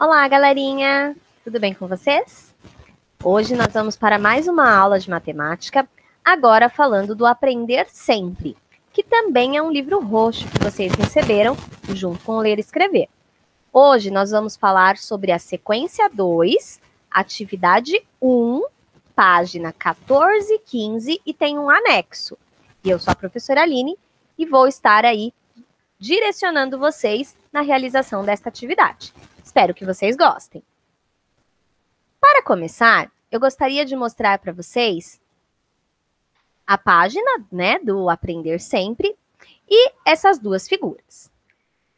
Olá, galerinha! Tudo bem com vocês? Hoje nós vamos para mais uma aula de matemática, agora falando do Aprender Sempre, que também é um livro roxo que vocês receberam junto com o Ler e Escrever. Hoje nós vamos falar sobre a sequência 2, atividade 1, página 14 e 15, e tem um anexo. E eu sou a professora Aline e vou estar aí direcionando vocês na realização desta atividade. Espero que vocês gostem. Para começar, eu gostaria de mostrar para vocês a página, do Aprender Sempre e essas duas figuras.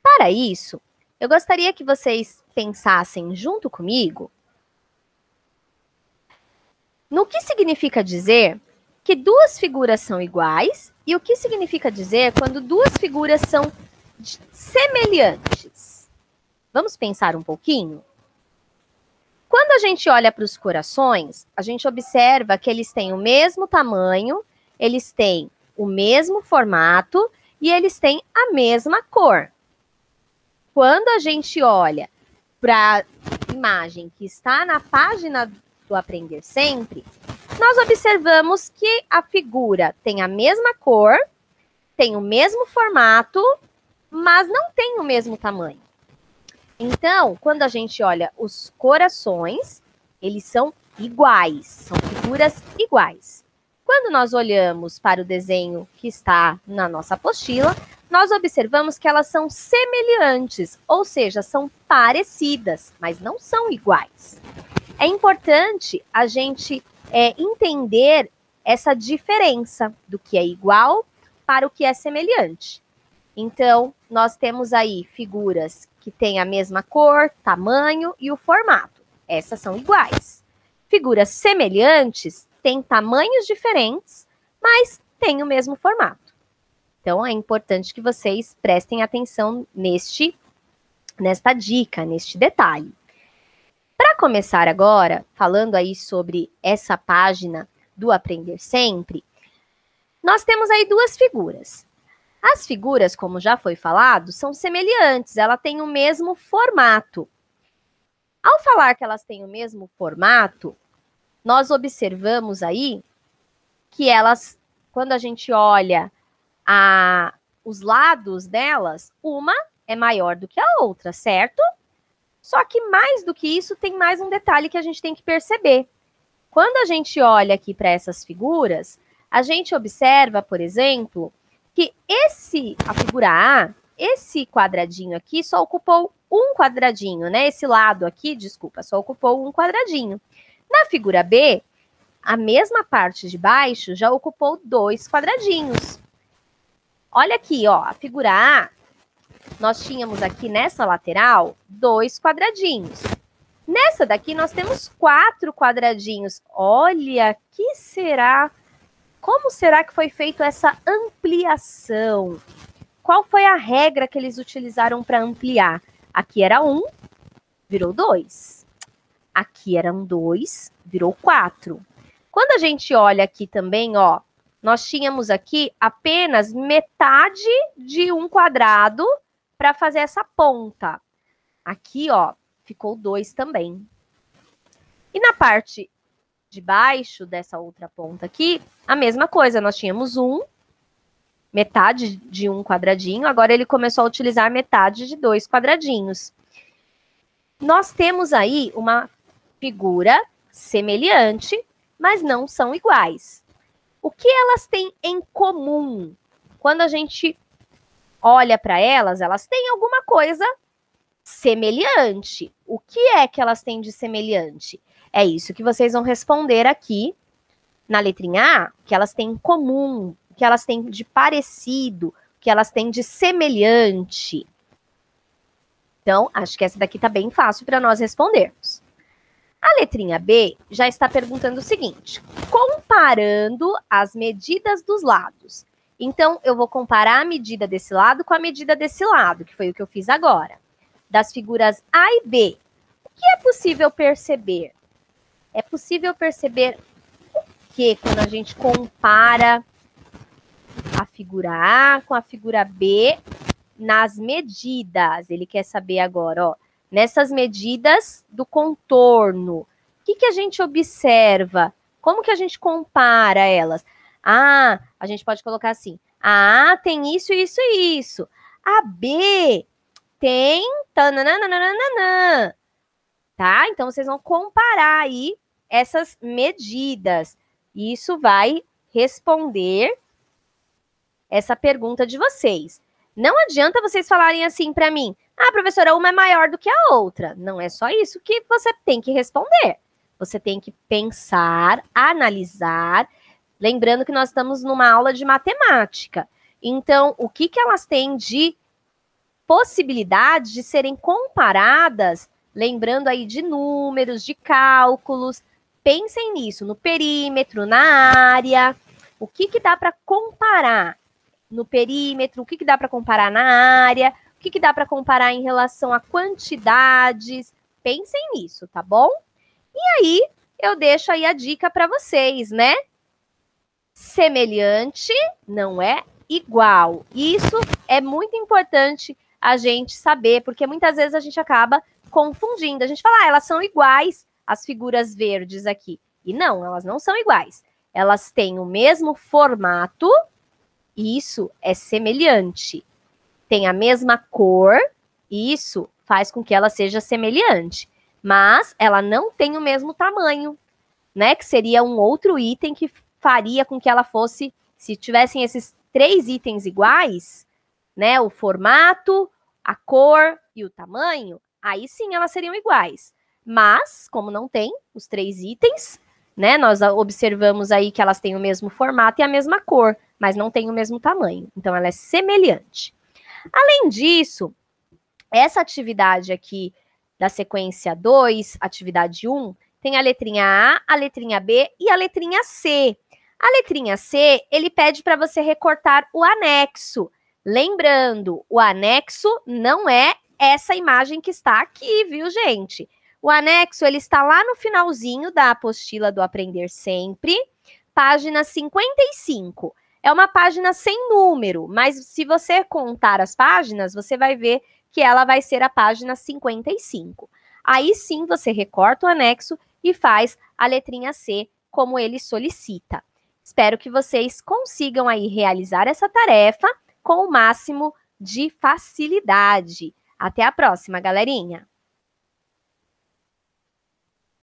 Para isso, eu gostaria que vocês pensassem junto comigo no que significa dizer que duas figuras são iguais e o que significa dizer quando duas figuras são semelhantes. Vamos pensar um pouquinho? Quando a gente olha para os corações, a gente observa que eles têm o mesmo tamanho, eles têm o mesmo formato e eles têm a mesma cor. Quando a gente olha para a imagem que está na página do Aprender Sempre, nós observamos que a figura tem a mesma cor, tem o mesmo formato, mas não tem o mesmo tamanho. Então, quando a gente olha os corações, eles são iguais, são figuras iguais. Quando nós olhamos para o desenho que está na nossa apostila, nós observamos que elas são semelhantes, ou seja, são parecidas, mas não são iguais. É importante a gente entender essa diferença do que é igual para o que é semelhante. Então, nós temos aí figuras que têm a mesma cor, tamanho e o formato. Essas são iguais. Figuras semelhantes têm tamanhos diferentes, mas têm o mesmo formato. Então, é importante que vocês prestem atenção nesta dica, neste detalhe. Para começar agora, falando aí sobre essa página do Aprender Sempre, nós temos aí duas figuras. As figuras, como já foi falado, são semelhantes, elas têm o mesmo formato. Ao falar que elas têm o mesmo formato, nós observamos aí que elas, quando a gente olha os lados delas, uma é maior do que a outra, certo? Só que mais do que isso, tem mais um detalhe que a gente tem que perceber. Quando a gente olha aqui para essas figuras, a gente observa, por exemplo, que a figura A, esse quadradinho aqui só ocupou um quadradinho, né? Esse lado aqui, desculpa, só ocupou um quadradinho. Na figura B, a mesma parte de baixo já ocupou 2 quadradinhos. Olha aqui, ó, a figura A, nós tínhamos aqui nessa lateral 2 quadradinhos. Nessa daqui nós temos 4 quadradinhos. Olha, que será? Como será que foi feita essa ampliação? Qual foi a regra que eles utilizaram para ampliar? Aqui era 1, virou 2. Aqui eram 2, virou 4. Quando a gente olha aqui também, ó, nós tínhamos aqui apenas metade de um quadrado para fazer essa ponta. Aqui, ó, ficou 2 também. E na parte de baixo dessa outra ponta aqui, a mesma coisa, nós tínhamos metade de um quadradinho, agora ele começou a utilizar metade de 2 quadradinhos. Nós temos aí uma figura semelhante, mas não são iguais. O que elas têm em comum? Quando a gente olha para elas têm alguma coisa semelhante. O que é que elas têm de semelhante? É isso que vocês vão responder aqui na letrinha A, que elas têm em comum, que elas têm de parecido, que elas têm de semelhante. Então, acho que essa daqui tá bem fácil para nós respondermos. A letrinha B já está perguntando o seguinte: comparando as medidas dos lados. Então, eu vou comparar a medida desse lado com a medida desse lado, que foi o que eu fiz agora. Das figuras A e B, o que é possível perceber? É possível perceber o que quando a gente compara a figura A com a figura B nas medidas? Ele quer saber agora, ó, nessas medidas do contorno, o que a gente observa? Como que a gente compara elas? Ah, a gente pode colocar assim, a A tem isso, isso e isso. A B tem tananana, tá? Então, vocês vão comparar aí essas medidas. E isso vai responder essa pergunta de vocês. Não adianta vocês falarem assim para mim, ah, professora, uma é maior do que a outra. Não é só isso que você tem que responder. Você tem que pensar, analisar, lembrando que nós estamos numa aula de matemática. Então, o que elas têm de possibilidade de serem comparadas, lembrando aí de números, de cálculos. Pensem nisso, no perímetro, na área. O que dá para comparar no perímetro? O que dá para comparar na área? O que dá para comparar em relação a quantidades? Pensem nisso, tá bom? E aí, eu deixo aí a dica para vocês, né? Semelhante não é igual. Isso é muito importante a gente saber, porque muitas vezes a gente acaba confundindo. A gente fala, ah, elas são iguais, as figuras verdes aqui. E não, elas não são iguais. Elas têm o mesmo formato, isso é semelhante. Tem a mesma cor, isso faz com que ela seja semelhante. Mas ela não tem o mesmo tamanho, né? Que seria um outro item que faria com que ela fosse, se tivessem esses 3 itens iguais, né? O formato, a cor e o tamanho, aí sim elas seriam iguais. Mas, como não tem os 3 itens, né? Nós observamos aí que elas têm o mesmo formato e a mesma cor, mas não têm o mesmo tamanho. Então, ela é semelhante. Além disso, essa atividade aqui da sequência 2, atividade 1, tem a letrinha A, a letrinha B e a letrinha C. A letrinha C, ele pede para você recortar o anexo. Lembrando, o anexo não é essa imagem que está aqui, viu, gente? O anexo, ele está lá no finalzinho da apostila do Aprender Sempre, página 55. É uma página sem número, mas se você contar as páginas, você vai ver que ela vai ser a página 55. Aí sim você recorta o anexo e faz a letrinha C como ele solicita. Espero que vocês consigam aí realizar essa tarefa com o máximo de facilidade. Até a próxima, galerinha!